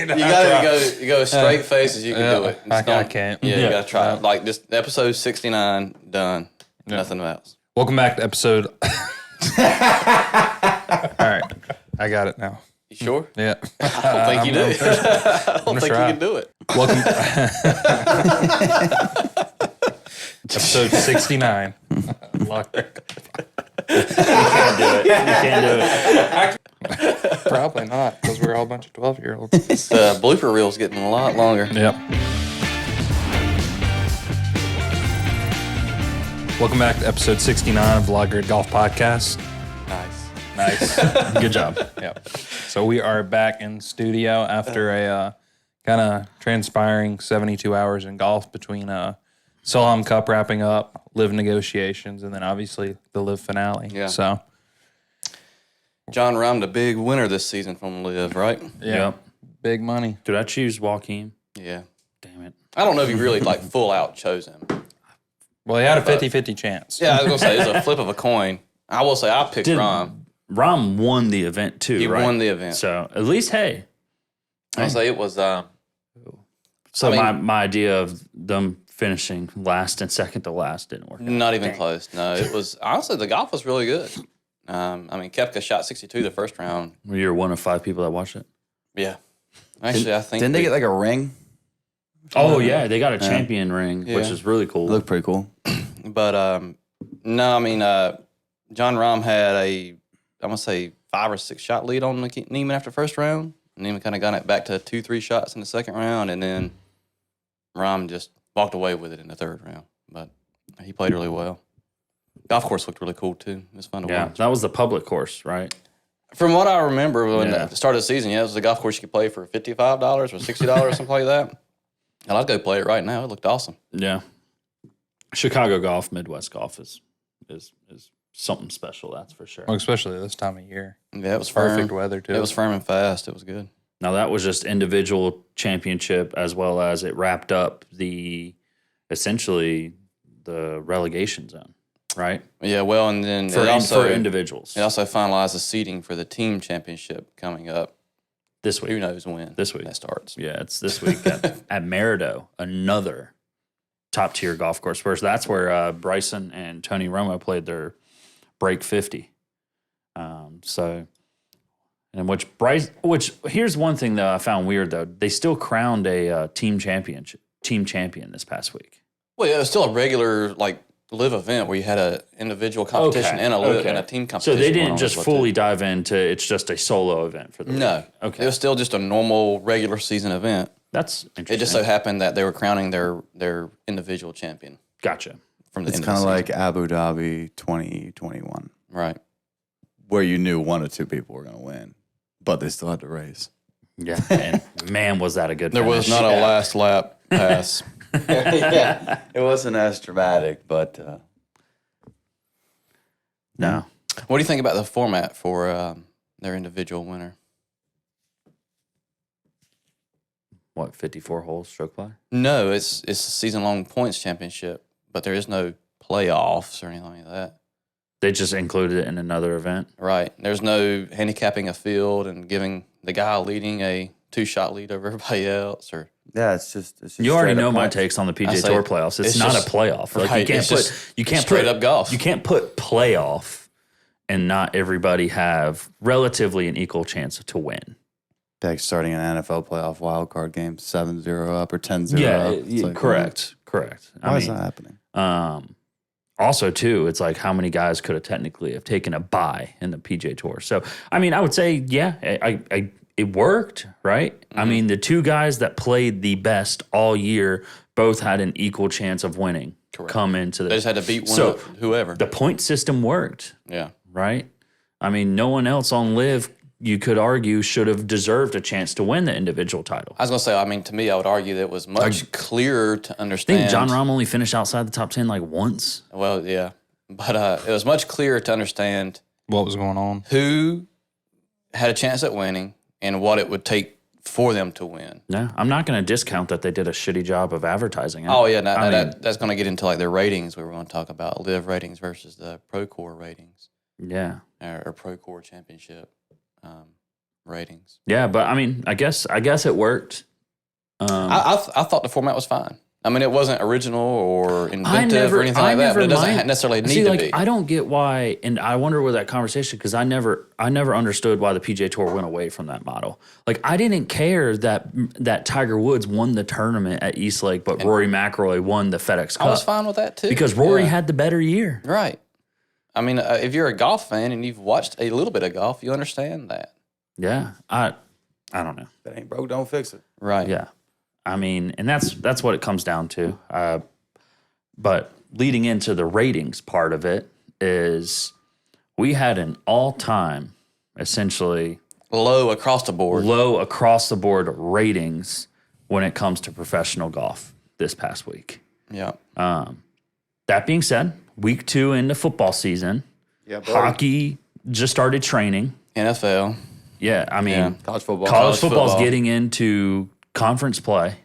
You gotta go straight face as you can do it. I can't. Yeah, you gotta try it. Like just episode 69, done. Yeah. Nothing else. Welcome back to episode. All right, I got it now. You sure? Yeah. I don't think you do. I don't think you can do it. Welcome. Episode 69. Loggerhead. You can't do it. Probably not, because we're all a bunch of 12-year-olds. The blooper reel's getting a lot longer. Yep. Welcome back to episode 69 of the Loggerhead Golf Podcast. Nice. Good job. Yep. So we are back in studio after a kind of transpiring 72 hours in golf between Solheim Cup wrapping up, LIV negotiations, and then obviously the LIV finale. Yeah. So Jon Rahm, the big winner this season from LIV, right? yeah. Yep. Big money. Did I choose Joaquin? Yeah. Damn it. I don't know if you really like full out chose him. Well, he had a 50-50 chance. Yeah, I was going to say, it's a flip of a coin. I will say I picked Rahm. Rahm won the event too, He right? won the event. So at least, hey. I'll say it was... So my idea of them finishing last and second to last didn't work out. Not even close. No, it was... Honestly, the golf was really good. Koepka shot 62 the first round. Well, you're one of 5 people that watched it? Yeah. Actually, I think... Didn't they get like a ring? Oh, yeah. They got a champion ring, which is really cool. It looked pretty cool. But, Jon Rahm had I'm going to say 5 or 6 shot lead on Neiman after first round. Neiman kind of got it back to 2-3 shots in the second round, and then Rahm just walked away with it in the third round. But he played really well. Golf course looked really cool, too. It was fun to watch. That was the public course, right? From what I remember, when at the start of the season, it was a golf course you could play for $55 or $60, something like that. And I'd go play it right now. It looked awesome. Yeah. Chicago golf, Midwest golf is something special, that's for sure. Well, especially this time of year. Yeah, it was firm. Perfect weather, too. It was firm and fast. It was good. Now, that was just individual championship as well as it wrapped up essentially the relegation zone, right? Yeah, well, and then for individuals. It also finalized the seeding for the team championship coming up. This week. Who knows when This week. that starts. Yeah, it's this week at Merido, another top-tier golf course. First, that's where Bryson and Tony Romo played their break 50. Which here's one thing that I found weird, though. They still crowned a team champion this past week. Well, yeah, it was still a regular, LIV event where you had an individual competition and a team competition. So they didn't just fully dive into it's just a solo event for the No. week. Okay. It was still just a normal regular season event. That's interesting. It just so happened that they were crowning their individual champion. Gotcha. From the It's end kind of of the like season. Abu Dhabi 2021, Right. where you knew 1 or 2 people were going to win, but they still had to race. Yeah. And man, was that a good There was finish. not a last lap pass. Yeah, it wasn't as dramatic, but No. What do you think about the format for their individual winner? What, 54 holes stroke play? No, it's a season-long points championship, but there is no playoffs or anything like that. They just included it in another event? Right. There's no handicapping a field and giving the guy leading a 2-shot lead over everybody else. Or yeah, it's just you already know my points. takes on the I PGA say Tour playoffs. It's not just- a playoff. Like right, you can't straight put up golf. You can't put playoff and not everybody have relatively an equal chance to win. Like starting an NFL playoff wildcard game, 7-0 up or 10-0 up. It's like, correct. Why is that happening? Also, too, it's like how many guys could have technically have taken a bye in the PGA Tour. So, I mean, I would say, yeah, it worked, right? Mm-hmm. I mean, the 2 guys that played the best all year both had an equal chance of winning. Correct. Come into They just had to beat one of whoever. The point system worked. Yeah. Right? I mean, no one else on LIV, you could argue, should have deserved a chance to win the individual title. I was going to say, to me, I would argue that it was much clearer to I understand. think Jon Rahm only finished outside the top 10 once. Well, yeah. But it was much clearer to understand What was going on? who had a chance at winning and what it would take for them to win. No, I'm not going to discount that they did a shitty job of advertising it. Oh, yeah. That's going to get into their ratings. We were going to talk about LIV ratings versus the Pro Core ratings. Yeah. Or Pro Core Championship. ratings. Yeah, but I mean, I guess it worked. I thought the format was fine. I mean, it wasn't original or inventive or anything like that, but it doesn't necessarily need to be. I don't get why, and I wonder where that conversation, because I never understood why the PGA Tour went away from that model. Like, I didn't care that Tiger Woods won the tournament at East Lake, but Rory McIlroy won the FedEx Cup. I was fine with that too. Because Rory had the better year. Right. I mean, if you're a golf fan and you've watched a little bit of golf, you understand that. Yeah. I don't know. That ain't broke, don't fix it. Right. Yeah. I mean, and that's what it comes down to. But leading into the ratings part of it is we had an all-time, essentially low across the board ratings when it comes to professional golf this past week. Yeah. That being said, week 2 into football season, hockey just started training. NFL. Yeah, I mean, College football. College football's getting into conference play.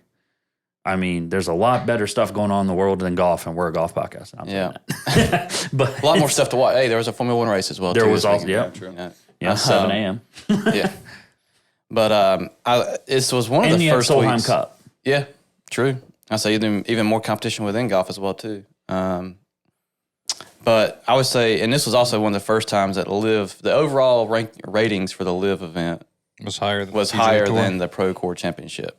I mean, there's a lot better stuff going on in the world than golf, and we're a golf podcast. And I'm saying that. But a lot more stuff to watch. Hey, there was a Formula 1 race as well. There too, was also, yeah, 7 a.m. Yeah. But this was one of And the you had first Solheim weeks. Cup. Yeah, true. I say even more competition within golf as well too. But I would say, and this was also one of the first times that the overall ratings for the LIV event Was higher than the Pro Core Championship.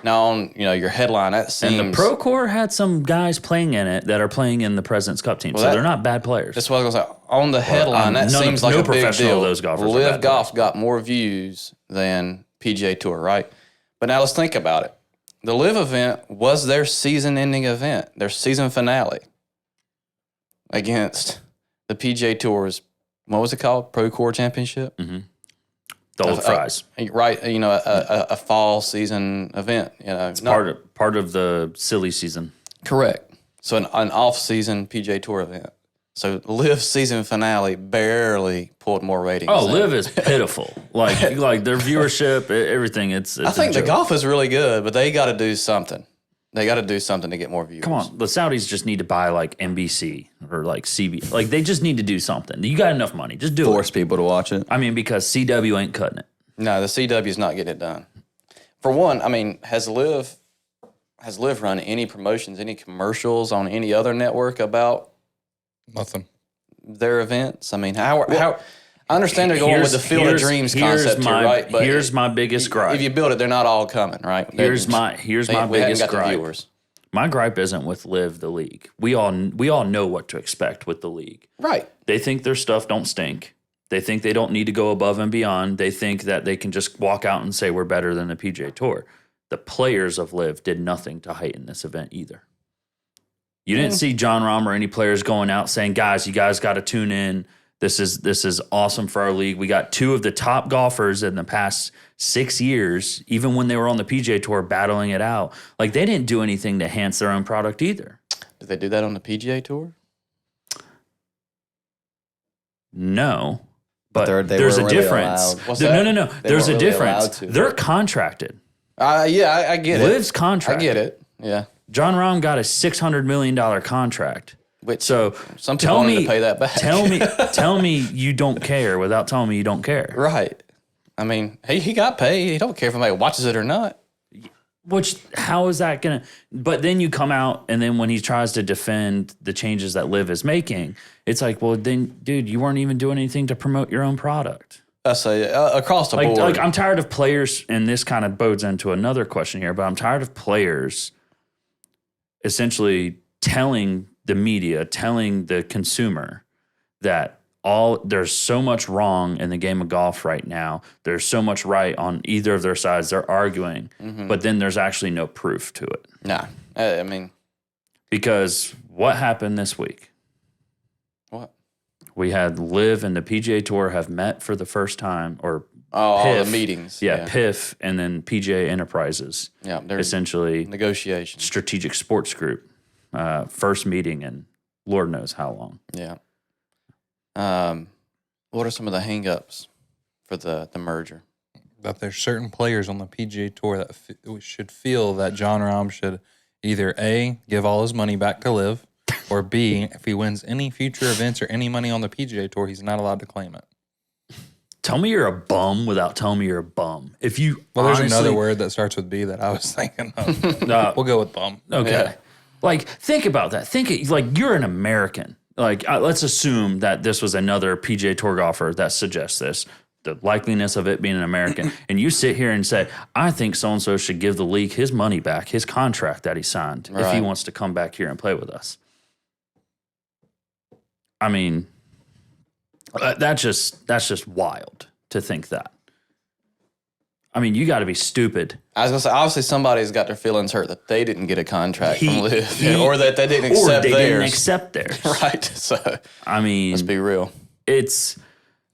Now, on your headline, that seems... And the Pro Core had some guys playing in it that are playing in the President's Cup team, so they're not bad players. That's what I was going to say. On the headline, that seems like a big deal. Of those golfers LIV Golf got more views than PGA Tour, right? But now let's think about it. The LIV event was their season-ending event, their season finale against the PGA Tour's, what was it called? Pro Core Championship? Mm-hmm. The old fries. Right, a fall season event. It's part of the silly season. Correct. So an off-season PGA Tour event. So LIV season finale barely pulled more ratings. Oh, LIV is pitiful. like their viewership, everything. It's I think the golf is really good, but they got to do something. They got to do something to get more viewers. Come on, the Saudis just need to buy like NBC or like CB. Like they just need to do something. You got enough money, just do Force people to watch it. I mean, because CW ain't cutting it. No, the CW is not getting it done. For one, I mean, has LIV run any promotions, any commercials on any other network about nothing their events? I mean, how I understand they're going with the Field of Dreams concept here, right? But here's my biggest gripe. If you build it, they're not all coming, right? Here's my biggest gripe. Viewers. My gripe isn't with LIV the league. We all know what to expect with the league. Right. They think their stuff don't stink. They think they don't need to go above and beyond. They think that they can just walk out and say we're better than the PGA Tour. The players of LIV did nothing to heighten this event either. You didn't see Jon Rahm or any players going out saying, guys, you guys got to tune in. This is awesome for our league. We got 2 of the top golfers in the past 6 years, even when they were on the PGA Tour battling it out. Like, they didn't do anything to enhance their own product either. Did they do that on the PGA Tour? No. But they there's weren't a really difference. allowed. No. There's a weren't really difference. allowed to. They're contracted. Yeah, I get it. LIV's contracted. I get it. Yeah. Jon Rahm got a $600 million contract. Which so some people wanted to pay that back. Tell me you don't care without telling me you don't care. Right. I mean, he got paid. He don't care if anybody watches it or not. How is that going to... But then you come out, and then when he tries to defend the changes that LIV is making, it's like, well, then, dude, you weren't even doing anything to promote your own product. I say across the board. Like, I'm tired of players, and this kind of bodes into another question here, but I'm tired of players essentially telling the media, telling the consumer that there's so much wrong in the game of golf right now. There's so much right on either of their sides. They're arguing, but then there's actually no proof to it. Nah, I mean, because what happened this week? What? We had LIV and the PGA Tour have met for the first time, or all PIF, the meetings. Yeah, PIF, and then PGA Enterprises. Yeah, they're essentially negotiations. Strategic Sports Group. First meeting in Lord knows how long. Yeah. What are some of the hang-ups for the merger? That there's certain players on the PGA Tour that should feel that Jon Rahm should either A, give all his money back to LIV, or B, if he wins any future events or any money on the PGA Tour, he's not allowed to claim it. tell me you're a bum without telling me you're a bum. If you there's another word that starts with B that I was thinking of. We'll go with bum. Okay. Yeah. Like, think about that. Like you're an American. Like, let's assume that this was another PGA Tour golfer that suggests this, the likeliness of it being an American. And you sit here and say, I think so-and-so should give the league his money back, his contract that he signed, if he wants to come back here and play with us. I mean, that's just wild to think that. I mean, you got to be stupid. I was going to say, obviously somebody's got their feelings hurt that they didn't get a contract from LIV, or that they didn't accept theirs. Didn't accept theirs. Right. So, I mean, let's be real. It's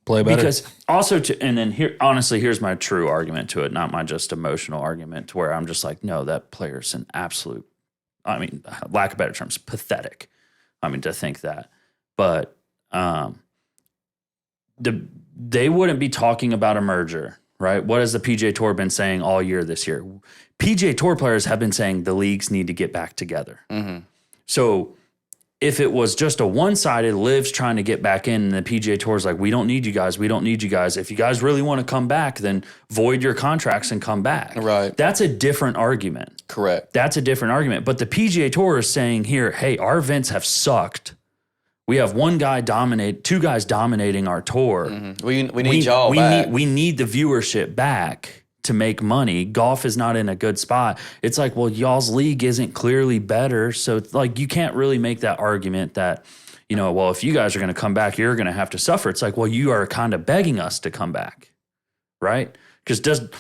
play better. Because also, and then here, honestly, here's my true argument to it, not my just emotional argument, to where I'm just like, no, that player's an absolute, I mean, lack of better terms, pathetic. I mean, to think that. But they wouldn't be talking about a merger. Right? What has the PGA Tour been saying all year this year? PGA Tour players have been saying the leagues need to get back together. Mm-hmm. So if it was just a one-sided, LIV's trying to get back in, and the PGA Tour's like, we don't need you guys. We don't need you guys. If you guys really want to come back, then void your contracts and come back. Right. That's a different argument. Correct. That's a different argument. But the PGA Tour is saying here, hey, our events have sucked. We have two guys dominating our tour. Mm-hmm. We need y'all back. We need the viewership back to make money. Golf is not in a good spot. It's like, well, y'all's league isn't clearly better. So like, you can't really make that argument that, well, if you guys are going to come back, you're going to have to suffer. It's like, well, you are kind of begging us to come back, right? Because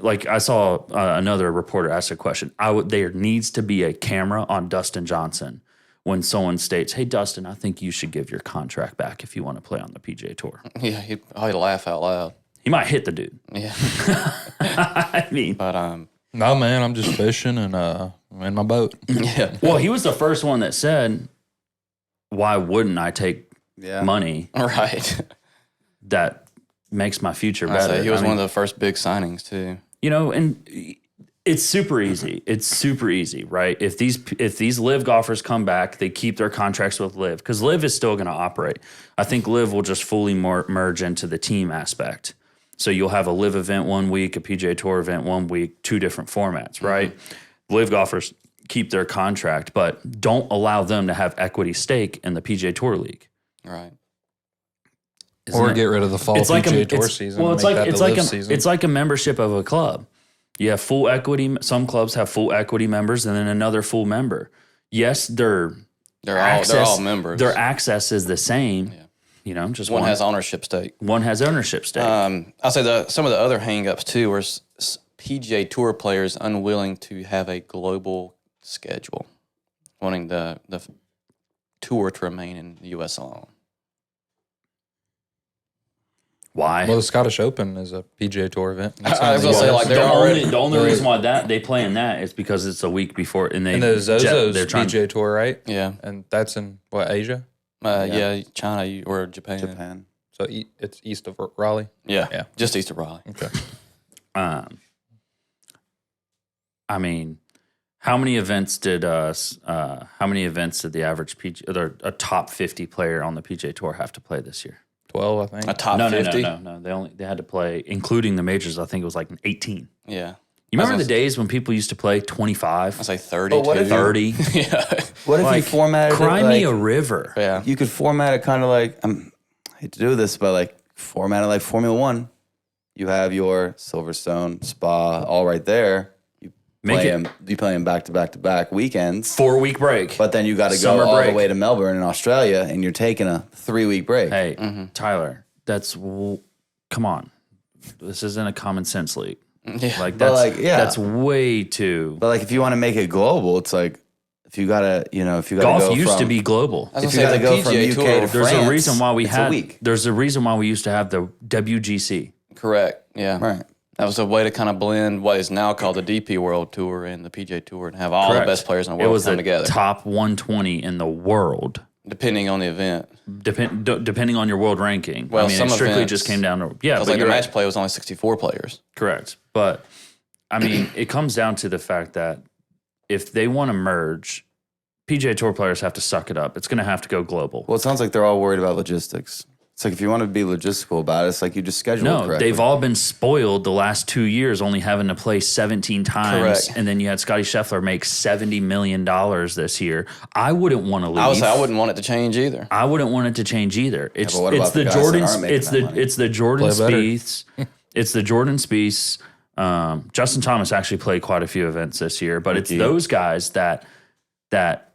like I saw another reporter ask a question. There needs to be a camera on Dustin Johnson when someone states, hey, Dustin, I think you should give your contract back if you want to play on the PGA Tour. Yeah, he'd laugh out loud. He might hit the dude. Yeah. I mean. But, no, man, I'm just fishing and in my boat. Yeah. Well, he was the first one that said, why wouldn't I take money? Right. That makes my future better. He was one of the first big signings, too. And it's super easy. It's super easy, right? If these LIV golfers come back, they keep their contracts with LIV, because LIV is still going to operate. I think LIV will just fully merge into the team aspect. So you'll have a LIV event 1 week, a PGA Tour event 1 week, 2 different formats, right? Mm-hmm. LIV golfers keep their contract, but don't allow them to have equity stake in the PGA Tour League. Right. Or get rid of the fall PGA Tour season. Well, it's like a membership of a club. You have full equity. Some clubs have full equity members and then another full member. Yes, they're all members. Their access is the same. Yeah. Just one has ownership stake. One has ownership stake. I'll say some of the other hang-ups too were PGA Tour players unwilling to have a global schedule, wanting the tour to remain in the U.S. alone. Why? Well, the Scottish Open is a PGA Tour event. I was going to say, like, the only reason why they play in that is because it's a week before, and the Zozo's PGA Tour, right? Yeah, and that's in Asia? Yeah, China or Japan. Japan. So it's east of Raleigh. Yeah, just east of Raleigh. Okay. I mean, how many events did the average a top 50 player on the PGA Tour have to play this year? 12, I think. A top 50? No. They had to play, including the majors. I think it was like 18. Yeah. You remember the days when people used to play 25? I say 30. What if 30. Yeah. What if you formatted Cry it like, me a river. Yeah. You could format it kind of like, I hate to do this, but like format it like Formula One. You have your Silverstone, Spa, all right there. You play them back to back to back weekends. 4-week break. But then you got to go all the way to Melbourne in Australia, and you're taking a 3-week break. Hey, Tyler, come on. This isn't a common sense league. Yeah. That's way too. But like, if you want to make it global, it's like if you gotta golf go used from, to be global. If you gotta go from UK to France, there's a reason why there's a reason why we used to have the WGC. Correct. Yeah. Right. That was a way to kind of blend what is now called the DP World Tour and the PGA Tour and have all the best players in the world come together. It was the top 120 in the world. Depending on the event. Depending on your world ranking. Well, it strictly just came down to... Yeah, but the match play was only 64 players. Correct. But, I mean, it comes down to the fact that if they want to merge, PGA Tour players have to suck it up. It's going to have to go global. Well, it sounds like they're all worried about logistics. It's like if you want to be logistical about it, it's like you just schedule it No, correctly. they've all been spoiled the last 2 years, only having to play 17 times. Correct. And then you had Scotty Scheffler make $70 million this year. I wouldn't want to leave. I would say I wouldn't want it to change either. I wouldn't want it to change either. It's but what it's about the the guys that Jordan aren't making it's that the money? it's the Jordan Play better. Spieths. It's the Jordan Spieths. Justin Thomas actually played quite a few events this year, but it's those guys that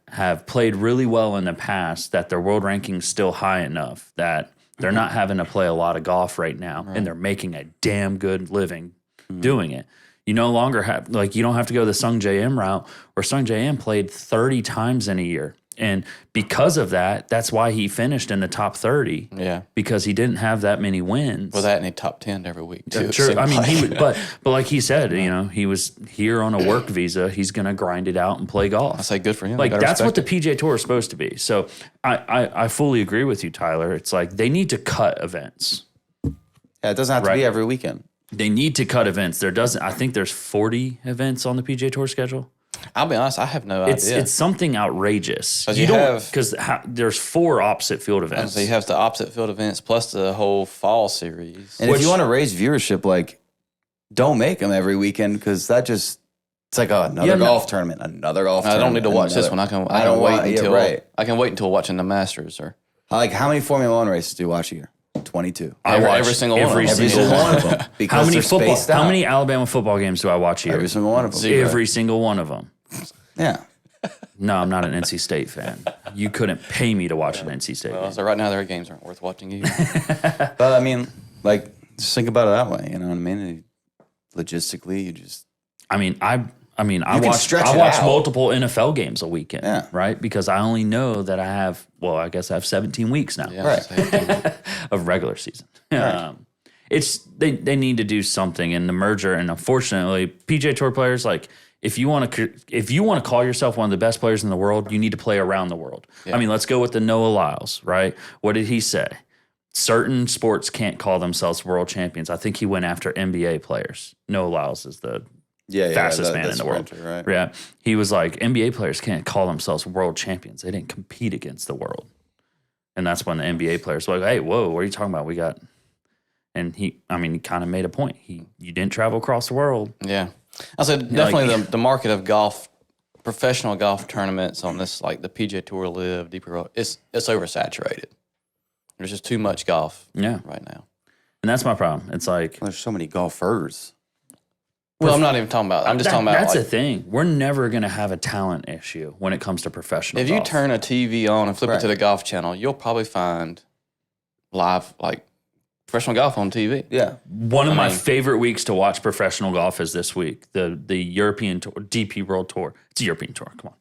have played really well in the past, that their world ranking's still high enough that they're not having to play a lot of golf right now, and they're making a damn good living doing it. You no longer have, like, you don't have to go the Sung J M route, where Sung J M played 30 times in a year. And because of that, that's why he finished in the top 30. Yeah. Because he didn't have that many wins. Well, that and he top 10 every week too. it Sure. seemed I mean, like. he would, but like he said, you know, he was here on a work visa. He's going to grind it out and play golf. I say good for him. Like, Gotta that's what the respect PGA Tour is supposed to be. So I fully agree with you, Tyler. It's like they need to cut events. Yeah, it doesn't have to Right. be every weekend. They need to cut events. I think there's 40 events on the PGA Tour schedule. I'll be honest, I have no It's idea. it's something outrageous. 'Cause you have- because there's 4 opposite field events. So you have the opposite field events plus the whole fall series. And if you want to raise viewership, like, don't make them every weekend because that just, it's like another golf tournament, another golf I tournament. don't need to watch this one. I can wait until I can wait until watching the Masters or Like, how many Formula One races do you watch a year? 22. I watch every single one of them. Every single one of them. Because How many they're football? spaced How out. many Alabama football games do I watch here? Every single one of them. Zero. Every single one of them. Yeah. No, I'm not an NC State fan. You couldn't pay me to watch an NC State game. so right now their games aren't worth watching either. But I mean, like, just think about it that way. You know what I mean? Logistically, you just, I mean, I can watch stretch I it watch out. multiple NFL games a weekend, Yeah. right? Because I only know that I have, well, I guess I have 17 weeks now Yeah, Right. so- of regular season. It's they need to do something in the merger, and unfortunately, PGA Tour players, like, if you want to call yourself one of the best players in the world, you need to play around the world. I mean, let's go with the Noah Lyles, right? What did he say? Certain sports can't call themselves world champions. I think he went after NBA players. Noah Lyles is the fastest man in the world. Right? Yeah. He was like, NBA players can't call themselves world champions. They didn't compete against the world. And that's when the NBA players were like, hey, whoa, what are you talking about? And he kind of made a point. You didn't travel across the world. Yeah. I said definitely the market of golf, professional golf tournaments on this, like the PGA Tour, LIV, DP World, it's oversaturated. There's just too much golf right now. And that's my problem. It's like, There's so many golfers. Well, I'm not even talking about, I'm just talking about that's like, the thing. We're never going to have a talent issue when it comes to professional if golf. you turn a TV on and flip it to the golf channel, you'll probably find live, like, professional golf on TV. Yeah. One of my favorite weeks to watch professional golf is this week, the European Tour, DP World Tour. It's a European Tour. Come on.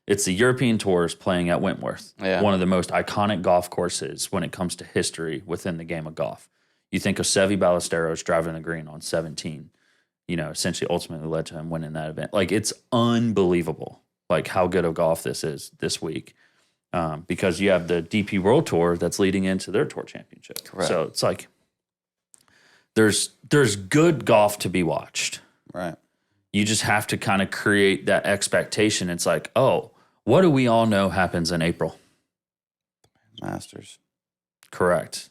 It's the European Tours playing at Wentworth, one of the most iconic golf courses when it comes to history within the game of golf. You think of Seve Ballesteros driving the green on 17, essentially ultimately led to him winning that event. Like, it's unbelievable, like, how good of golf this is this week. Because you have the DP World Tour that's leading into their tour championship. Correct. So it's like there's good golf to be watched. Right. You just have to kind of create that expectation. It's like, oh, what do we all know happens in April? Masters. Correct.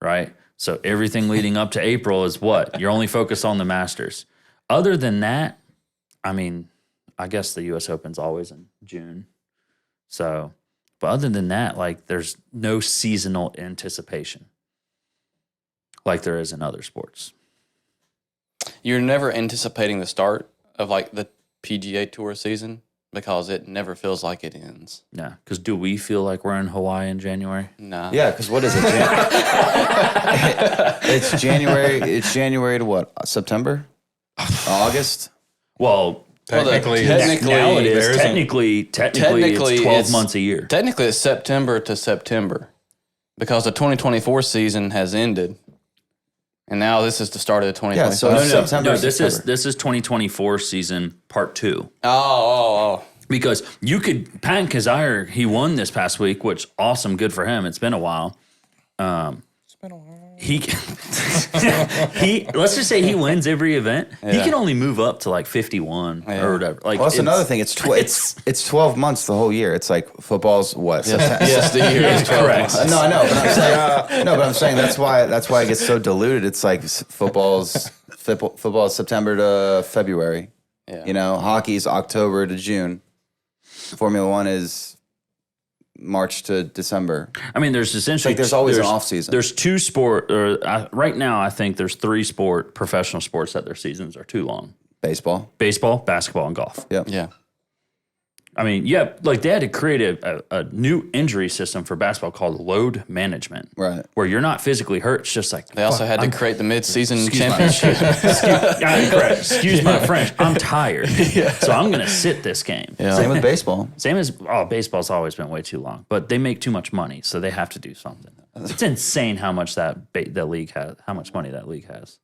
Right? So everything leading up to April is what? You're only focused on the Masters. Other than that, I mean, I guess the U.S. Open's always in June. So, but other than that, like, there's no seasonal anticipation like there is in other sports. You're never anticipating the start of like the PGA Tour season because it never feels like it ends. Yeah. Because do we feel like we're in Hawaii in January? Nah. Yeah, because what is it? It's January. It's January to what? September? August? Well, Technically, now it is. there isn't- Technically, it's 12 months a year. Technically, it's September to September because the 2024 season has ended. And now this is the start of the 2025. Yeah, so No, September. this September. is 2024 season part 2. Oh. Because you could, Pat Kazire, he won this past week, which awesome, good for him. It's been a while. It's been a while. he let's just say he wins every event. He can only move up to like 51 or whatever. Like, well, that's another thing. It's 12 months the whole year. It's like football's what? Yes, the year is 12 correct. months. No, I know. But I'm saying, but I'm saying that's why it gets so diluted. It's like football's September to February. Yeah. You know, hockey's October to June. Formula One is March to December. I mean, there's essentially there's always an off season. There's two right now. I think there's three professional sports that their seasons are too long: Baseball, basketball, and golf. Yep. Yeah. I mean, like they had to create a new injury system for basketball called load management, Right. Where you're not physically hurt. It's just like They also had to create the mid-season championship. Excuse my French. I'm tired, so I'm going to sit this game. Yeah. Same with baseball. Baseball's always been way too long, but they make too much money, so they have to do something. It's insane how much that league has, how much money that league has.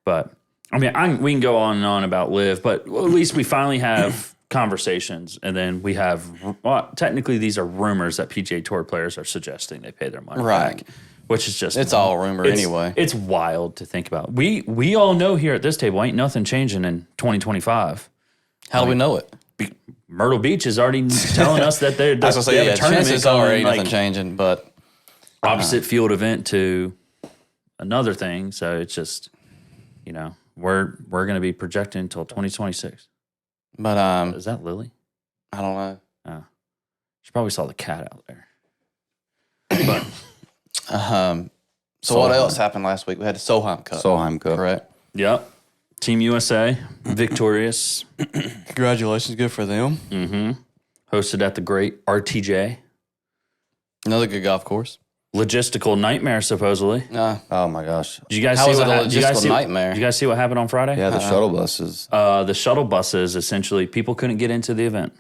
But I mean, we can go on and on about LIV, but at least we finally have conversations, and then we have. Well, technically, these are rumors that PGA Tour players are suggesting they pay their money back, which is just It's all rumor anyway. It's wild to think about. We all know here at this table ain't nothing changing in 2025. How do we know it? Myrtle Beach is already telling us that they're. I was gonna say, yeah, chances are ain't nothing changing, but opposite field event to another thing. So it's just, we're going to be projecting until 2026. But Is that Lily? I don't know. Oh, she probably saw the cat out there. So what else happened last week? We had the Solheim Cup. Solheim Cup. Correct. Yep. Team USA victorious. Congratulations, good for them. Mm-hmm. Hosted at the great RTJ. Another good golf course. Logistical nightmare, supposedly. Oh my gosh. Did you guys How see was what it a happened? Did you guys logistical see- nightmare? Did you guys see what happened on Friday? Yeah, the shuttle buses. The shuttle buses, essentially, people couldn't get into the event.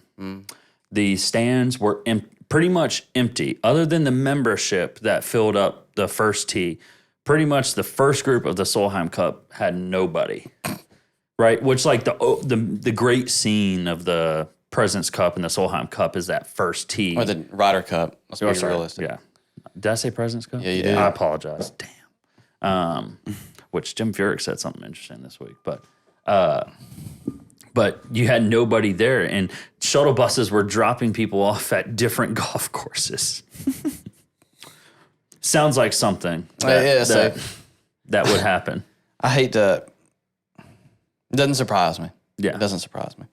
The stands were pretty much empty, other than the membership that filled up the first tee. Pretty much the first group of the Solheim Cup had nobody, right? Which, like, the great scene of the President's Cup and the Solheim Cup is that first tee. Or the Ryder Cup. Let's be realistic. Yeah. Did I say President's Cup? Yeah, you did. I apologize. Damn. Which Jim Furyk said something interesting this week, but you had nobody there, and shuttle buses were dropping people off at different golf courses. Sounds like something that would happen. I hate to. It doesn't surprise me. Yeah. It doesn't surprise me.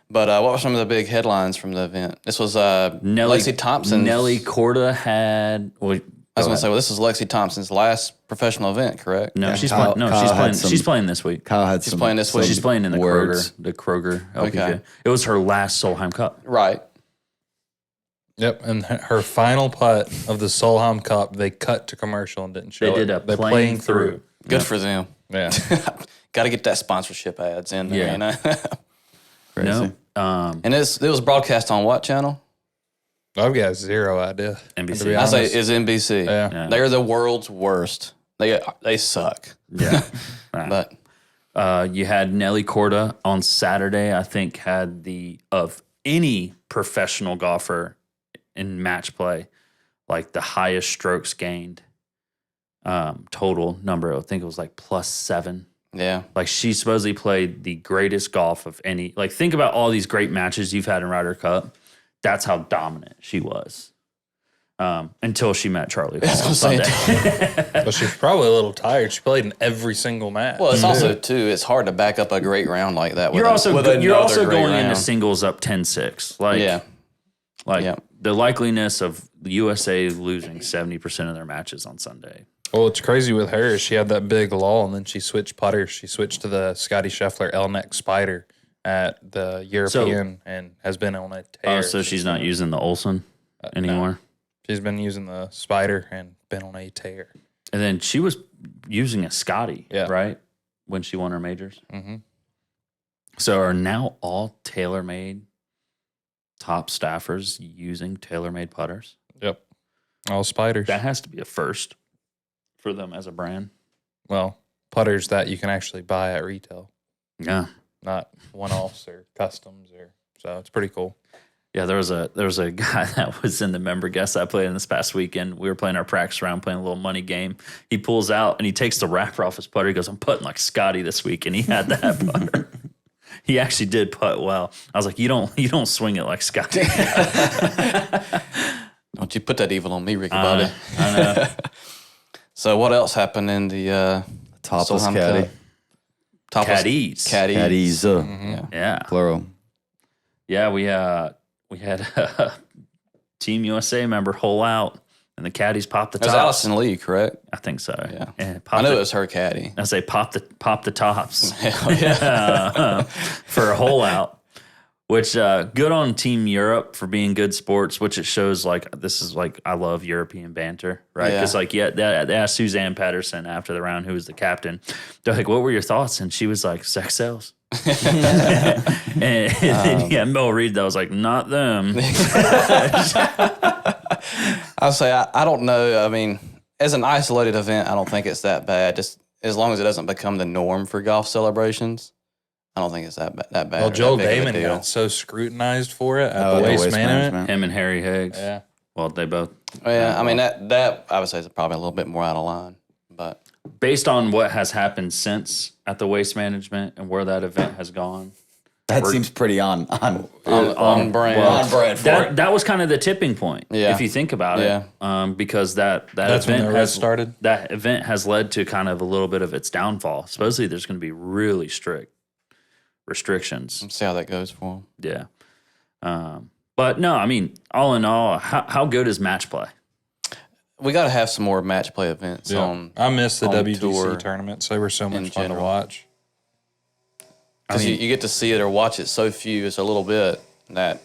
But what were some of the big headlines from the event? This was Lexi Thompson. Nelly Korda had. Well, I was going to say, this is Lexi Thompson's last professional event, correct? no, Yeah, she's Kyle- playing. No, Kyle she's playing this week. Kyle had She's some, playing this week. She's playing in the words. Kroger LPGA. Okay. It was her last Solheim Cup. Right. Yep, and her final putt of the Solheim Cup, they cut to commercial and didn't show They did it. a playing through. Good for them. Yeah. Got to get that sponsorship ads in there, Yeah. you know? Crazy. No, And it was broadcast on what channel? I've got zero idea. NBC. To be I say honest. it's NBC. Yeah. They're the world's worst. They suck. yeah. But You had Nelly Korda on Saturday. I think had of any professional golfer in match play, like the highest strokes gained total number. I think it was like +7. yeah. Like she supposedly played the greatest golf of any. Like think about all these great matches you've had in Ryder Cup. That's how dominant she was. Until she met Charlie Hall on Sunday. But she's probably a little tired. She played in every single match. Well, it's also too. It's hard to back up a great round like that. You're also another great going round. into singles up 10-6. Like Yeah. Like the likeliness of the USA losing 70% of their matches on Sunday. Well, it's crazy with her. Is she had that big lull, and then she switched putters. She switched to the Scotty Scheffler L-neck Spider at the European and has been on a tear. Oh, so she's not using the Olsen anymore? She's been using the Spider and been on a tear. And then she was using a Scotty, Yeah. right? When she won her majors. Mm-hmm. So are now all TaylorMade top staffers using TaylorMade putters? Yep. All Spiders. That has to be a first for them as a brand. Well, putters that you can actually buy at retail, Yeah. not one-offs or customs. So it's pretty cool. Yeah, there was a guy that was in the member guest I played in this past weekend. We were playing our practice round, playing a little money game. He pulls out and he takes the wrapper off his putter. He goes, "I'm putting like Scotty this week," and he had that putter. He actually did putt well. I was like, "You don't swing it like Scotty." Don't you put that evil on me, Ricky Bobby. I know. So what else happened in the Topless Solheim caddy. Cup? Topless Caddies. Caddies. Yeah, Plural. yeah. We had Team USA member hole out, and the caddies popped the It was tops. Allison Lee, correct? I think so. Yeah. And I knew it was her caddy. I say pop the tops. Hell yeah. For a hole out, which good on Team Europe for being good sports, which it shows like this is like I love European banter, right? Yeah. Because they asked Suzanne Patterson after the round, who was the captain, they're like, "What were your thoughts?" And she was like, "Sex sells." and then Mel Reed, that was like, "Not them." I'll say I don't know. I mean, as an isolated event, I don't think it's that bad. Just as long as it doesn't become the norm for golf celebrations, I don't think it's that bad. Well, Joel that big of a Damon deal. got so scrutinized for it at Oh, the the waste management. Him and Harry Higgs. Yeah. Well, they both. Yeah, I mean that I would say is probably a little bit more out of line, but Based on what has happened since at the waste management and where that event has gone, That seems pretty on on brand. well, on brand for it. that was kind of the tipping point, Yeah. if you think about Yeah. it, because that That's when event the has rest started? That event has led to kind of a little bit of its downfall. Supposedly, there's going to be really strict restrictions. Let's see how that goes for them. Yeah, but no, I mean, all in all, how good is match play? We got to have some more match play events on. I missed the on WGC tour tournaments. They were so much fun to general. watch. Because you get to see it or watch it so few, it's a little bit that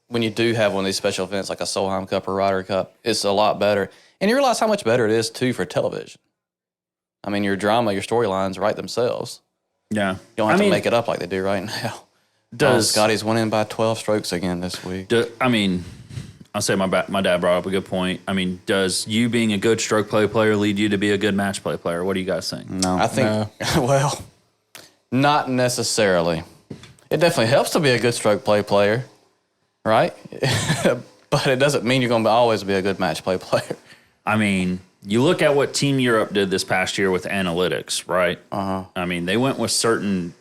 when you do have one of these special events like a Solheim Cup or Ryder Cup, it's a lot better. And you realize how much better it is, too, for television. I mean, your drama, your storylines write themselves. Yeah, You don't have to make it up like they do right now. Does Scotty's winning by 12 strokes again this week. I mean, I'll say my dad brought up a good point. I mean, does you being a good stroke play player lead you to be a good match play player? What do you guys think? No. I think, well, not necessarily. It definitely helps to be a good stroke play player, right? But it doesn't mean you're going to always be a good match play player. I mean, you look at what Team Europe did this past year with analytics, right? I mean, they went with certain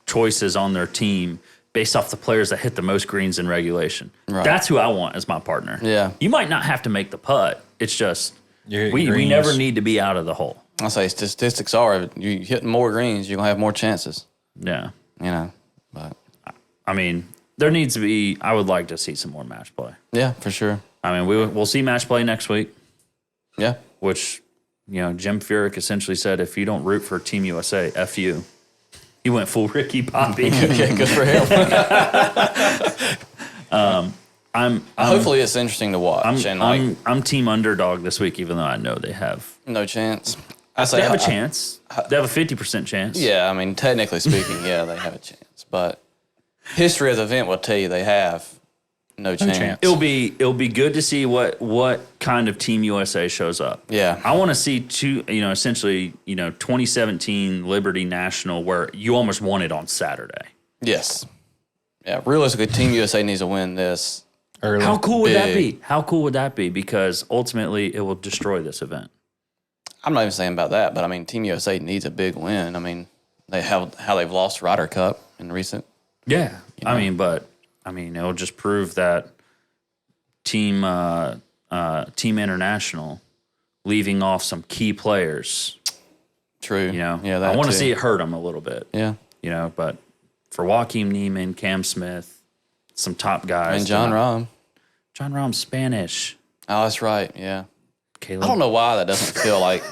choices on their team based off the players that hit the most greens in regulation. Right. That's who I want as my partner. Yeah. You might not have to make the putt. It's just Your we greens. never need to be out of the hole. I say statistics are you hitting more greens, you're going to have more chances, Yeah. you know. But I mean, there needs to be, I would like to see some more match play. yeah, for sure. I mean, we'll see match play next week, Yeah. which, Jim Furyk essentially said, if you don't root for Team USA, F you. He went full Ricky Bobby. Okay, good for him. I'm Hopefully it's interesting to watch. and like, I'm team underdog this week, even though I know they have no chance. I say they have a chance. They have a 50% chance. Yeah, I mean, technically speaking, yeah, they have a chance. But history of the event will tell you they have no chance. chance. It'll be good to see what kind of Team USA shows up. Yeah. I want to see essentially 2017 Liberty National where you almost won it on Saturday. Yes. Yeah, realistically, Team USA needs to win this. Early. How cool would that Big. be? How cool would that be? Because ultimately it will destroy this event. I'm not even saying about that, but I mean, Team USA needs a big win. I mean, they have how they've lost Ryder Cup in recent. Yeah. I mean, it'll just prove that Team International leaving off some key players. True. Yeah, that I want to too. see it hurt them a little bit. Yeah. But for Joaquin Neiman, Cam Smith, some top guys. And Jon Rahm. Jon Rahm's Spanish. Oh, that's right. Yeah. Caleb. I don't know why that doesn't feel like.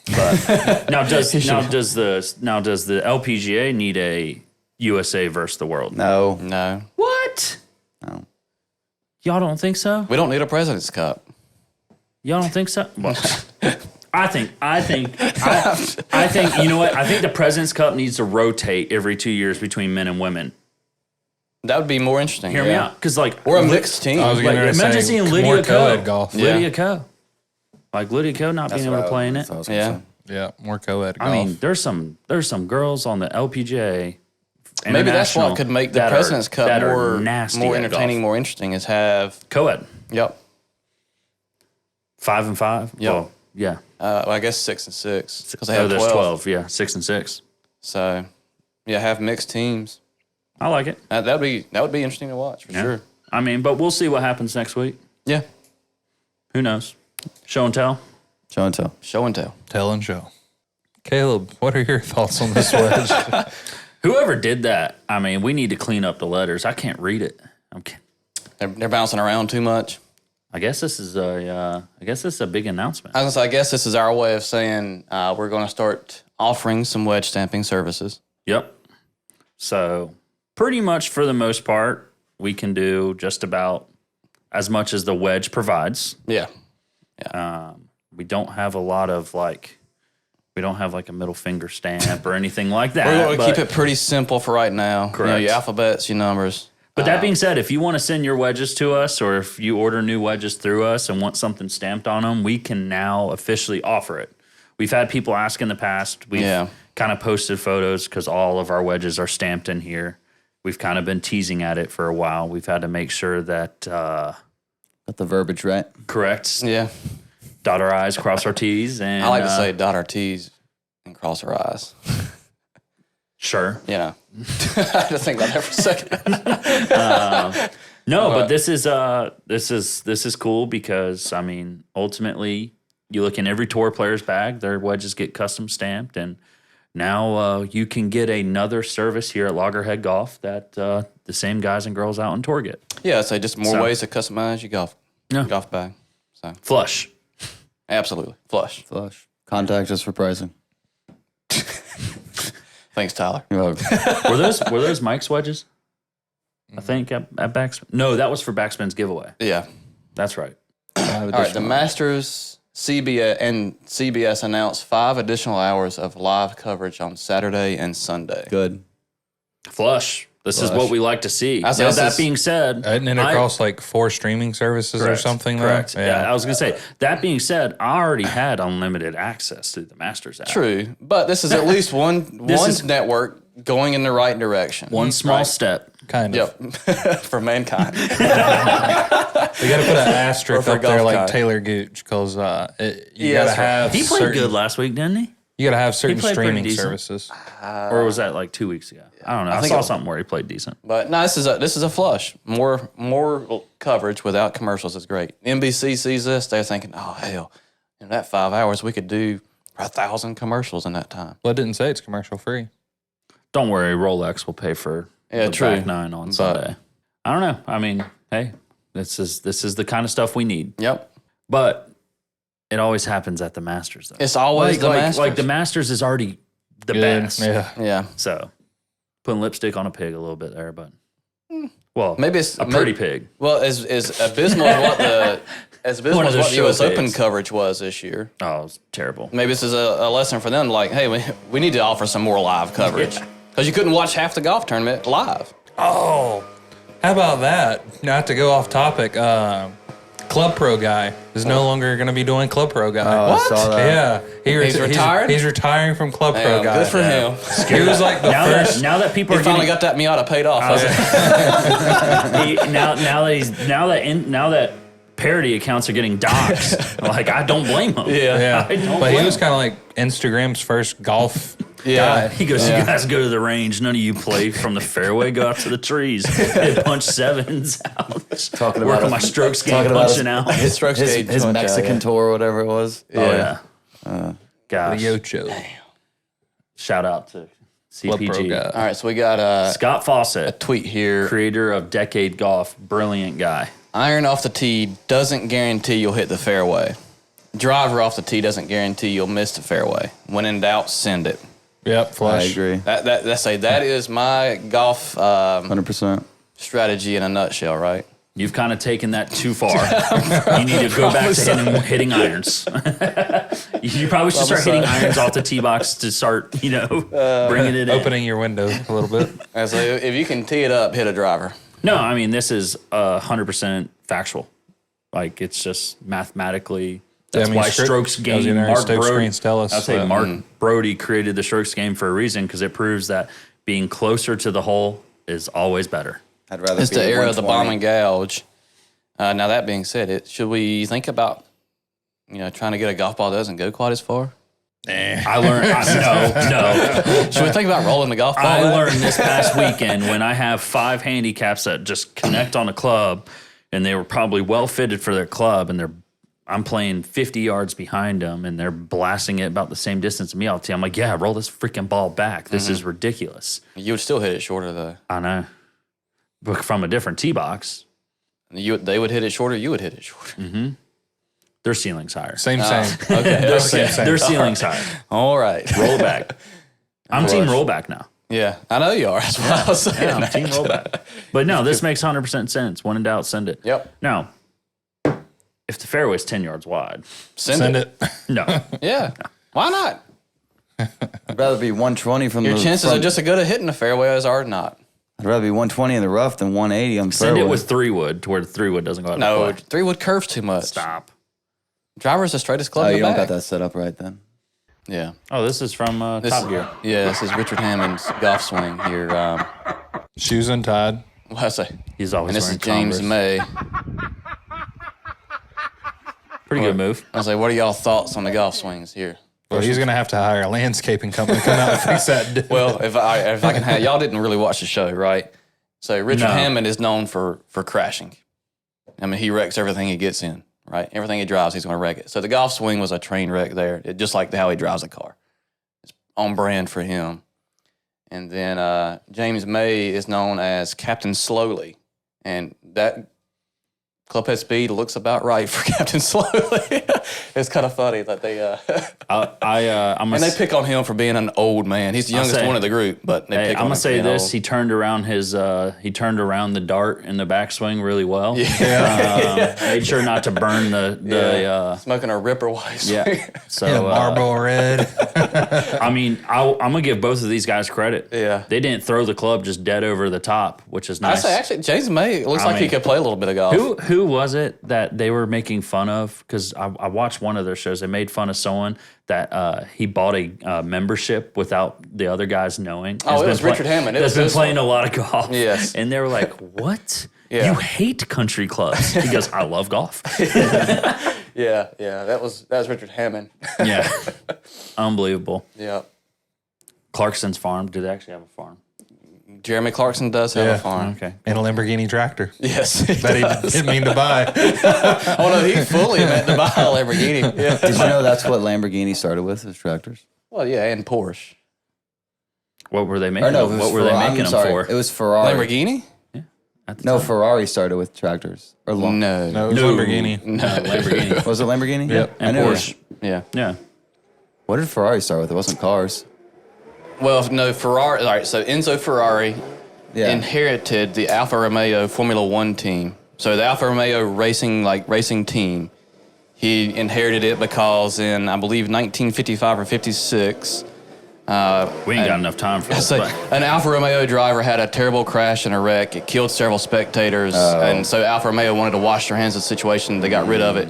Now does the LPGA need a USA versus the world? No. No. What? No. Y'all don't think so? We don't need a President's Cup. Y'all don't think so? Well, I think you know what? I think the President's Cup needs to rotate every 2 years between men and women. That would be more interesting. Hear me out, because like Or a mixed team. I was going to imagine say seeing more Lydia co-ed Ko. golf. Yeah. Lydia Ko. Like Lydia Ko not being able to play in it. Yeah. Yeah, more co-ed I golf. mean, there's some girls on the LPGA Maybe that's what could make the President's Cup more entertaining, more interesting. Is have co-ed. Yep. 5 and 5. Yep. Well, yeah. Well, I guess 6 and 6 because they have there's 12. Yeah, 6 and 6. So, yeah, have mixed teams. I like it. That would be interesting to watch for sure. I mean, but we'll see what happens next week. Yeah. Who knows? Show and tell. Show and tell. Show and tell. Tell and show. Caleb, what are your thoughts on this wedge? Whoever did that, I mean, we need to clean up the letters. I can't read it. They're bouncing around too much. I guess this is a big announcement. I guess this is our way of saying we're going to start offering some wedge stamping services. Yep. So pretty much for the most part, we can do just about as much as the wedge provides. Yeah. We don't have a lot of we don't have like a middle finger stamp or anything like that. We're going to keep it pretty simple for right now. Correct. Your alphabets, your numbers. But that being said, if you want to send your wedges to us or if you order new wedges through us and want something stamped on them, we can now officially offer it. We've had people ask in the past. We've kind of posted photos because all of our wedges are stamped in here. We've kind of been teasing at it for a while. We've had to make sure that... Got the verbiage right. Correct. Yeah. Dot our I's, cross our T's. And I like to say dot our T's and cross our I's. Sure. Yeah. I had to think about that for a second. But this is cool because, I mean, ultimately, you look in every tour player's bag, their wedges get custom stamped, and now you can get another service here at Loggerhead Golf that the same guys and girls out on tour get. Yeah, I'd say just more ways to customize your golf bag. So Flush. Absolutely. Flush. Contact us for pricing. Thanks, Tyler. You're welcome. Were those Mike's wedges? I think at Backspin. No, that was for Backspin's giveaway. Yeah. That's right. All right, the Masters CBS announced 5 additional hours of live coverage on Saturday and Sunday. Good. Flush. This is what we like to see. Now, this that is- being said, Isn't it across like 4 streaming services or something? Correct. Though? Yeah, I was going to say, that being said, I already had unlimited access to the Masters app. True, but this is at least one network going in the right direction. One small step. Kind of. Yep, for mankind. We got to put an asterisk for up there golf like guy. Taylor Gooch because you got that's to right. have He played certain, good last week, didn't he? You got to have certain played pretty streaming decent. services. Or was that like 2 weeks ago? I don't know. I think saw it- something where he played decent. But no, this is a flush. More coverage without commercials is great. NBC sees this, they're thinking, oh hell, in that 5 hours we could do 1,000 commercials in that time. Well, it didn't say it's commercial free. Don't worry, Rolex will pay for the true. back nine on Sunday. I don't know. I mean, hey, this is the kind of stuff we need. Yep, But it always happens at the Masters, though. it's always the Masters. Like the Masters is already the Good. best. Yeah, So putting lipstick on a pig a little bit there, but well, maybe it's a pretty pig. Well, as abysmal as what One of the the what the U.S. show Open pigs. coverage was this year. Oh, it was terrible. Maybe this is a lesson for them. Like, hey, we need to offer some more live coverage because you couldn't watch half the golf tournament live. Oh, how about that? Not to go off topic, Club Pro guy is no longer going to be doing Club Pro guy. I saw that. Yeah, He's retired? He's retiring from Club Pro Damn, guy. good for him. He was like the first. Now that people He are finally getting got that Miata paid off. now that parody accounts are getting doxxed, like I don't blame him. Yeah, I don't but he blame was him. kind of like Instagram's first golf Yeah. guy. He goes, you guys go to the range. None of you play from the fairway. Go out to the trees. Hit punch sevens out. Talking Work about on my his- strokes game, talking about punching out. His strokes His gauge went down, Mexican yeah. tour, or whatever it was. Oh yeah. The Gosh. Yocho. Shout out to Club Pro CPG. guy. All right, so we got a Scott Fawcett, tweet here. creator of Decade Golf, brilliant guy. Iron off the tee doesn't guarantee you'll hit the fairway. Driver off the tee doesn't guarantee you'll miss the fairway. When in doubt, send it. Yep, I flush. agree. That is my golf 100%. strategy in a nutshell, right? You've kind of taken that too far. You need to go back to hitting irons. You probably should start hitting irons off the tee box to start, bringing it in. Opening your window a little bit. And so if you can tee it up, hit a driver. No, I mean, this is 100% factual. Like, it's just mathematically. That's why strokes game, Mark Brody. Screens tell us. I'll say Mark Brody created the strokes game for a reason because it proves that being closer to the hole is always better. I'd rather It's be the era of the 120. bomb and gouge. Now that being said, should we think about trying to get a golf ball that doesn't go quite as far? I learned no. Should we think about rolling the golf ball? I back? learned this past weekend when I have 5 handicaps that just connect on a club, and they were probably well fitted for their club, and I'm playing 50 yards behind them, and they're blasting it about the same distance as me. I'm like, yeah, roll this freaking ball back. This is ridiculous. You would still hit it shorter though. I know, but from a different tee box, They would hit it shorter. You would hit it shorter. their ceiling's higher. Same. Okay. Their ceiling's higher. All right. Roll back. I'm team rollback now. Yeah, I know you are. That's what I was saying. Yeah, I'm team rollback. But no, this makes 100% sense. When in doubt, send it. Yep. Now, if the fairway's 10 yards wide, Send it. no. Yeah. Why not? I'd rather be 120 from Your the chances front. are just as good at hitting the fairway as are not. I'd rather be 120 in the rough than 180 on the Send fairway. it with 3-wood to where the 3-wood doesn't go out. No, of play. 3-wood curves too much. Stop. Driver's the straightest club Oh, in you the don't back. got that set up right then. Yeah. Oh, this is from Top Gear. Yeah, this is Richard Hammond's golf swing here. Shoes untied. What I say? He's always And this wearing is James Converse. May. Pretty good move. I was like, what are y'all thoughts on the golf swings here? Well, he's going to have to hire a landscaping company to come out and fix that. Well, if I can have, y'all didn't really watch the show, right? So Richard No. Hammond is known for crashing. I mean, he wrecks everything he gets in, right? Everything he drives, he's going to wreck it. So the golf swing was a train wreck there, just like how he drives a car. It's on brand for him. And then James May is known as Captain Slowly, and that clubhead speed looks about right for Captain Slowly. It's kind of funny that they I'm and they pick on him for being an old man. He's the youngest say- one of the group, but they Hey, pick I'm on gonna him for say being this: old. he turned around the dart in the backswing really well. Made sure not to burn the Smoking a Ripper White. yeah. So Yeah, Marlboro Red. I mean, I'm gonna give both of these guys credit. Yeah. They didn't throw the club just dead over the top, which is I nice. say actually, James May looks like he mean, could play a little bit of golf. Who was it that they were making fun of? Because I watched one of their shows. They made fun of someone that he bought a membership without the other guys knowing. Oh, it was Richard Hammond. It That's was been this playing a lot of golf. Yes. And they were like, "What? Yeah. You hate country clubs?" He goes, "I love golf." Yeah, that was Richard Hammond. Yeah, unbelievable. Yeah, Clarkson's farm. Do they actually have a farm? Jeremy Clarkson does have Yeah. a farm. Okay. And a Lamborghini tractor Yes, that he didn't mean to buy. oh no, he fully meant to buy a Lamborghini. Yeah. Did you know that's what Lamborghini started with, is tractors? Well, yeah, and Porsche. What were they making? Or no, it was what were they Ferrari. making I'm them sorry, for? It was Ferrari. Lamborghini? At the No, time? Ferrari started with tractors. Or No. No, it was Lamborghini. No, Lamborghini. Was it Lamborghini? Yep. I And knew it Porsche. was- Yeah. Yeah. What did Ferrari start with? It wasn't cars. Well, no, Ferrari. All right, so Enzo Ferrari Yeah. inherited the Alfa Romeo Formula One team. So the Alfa Romeo racing team, he inherited it because in I believe 1955 or 56. We ain't got enough time for this. So but an Alfa Romeo driver had a terrible crash and a wreck. It killed several spectators, and so Alfa Romeo wanted to wash their hands of the situation. They got rid of it.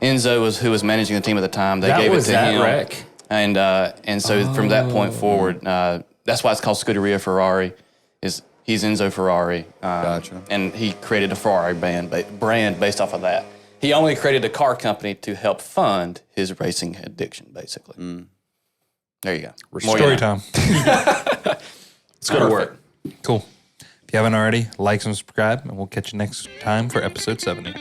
Enzo was who was managing the team at the time. They That gave was it to that him, wreck? and so from that point forward, that's why it's called Scuderia Ferrari. He's Enzo Ferrari, Gotcha. and he created a Ferrari brand based off of that. He only created a car company to help fund his racing addiction, basically. There you go. Story time. Let's go to work. Cool. If you haven't already, like and subscribe, and we'll catch you next time for episode 70.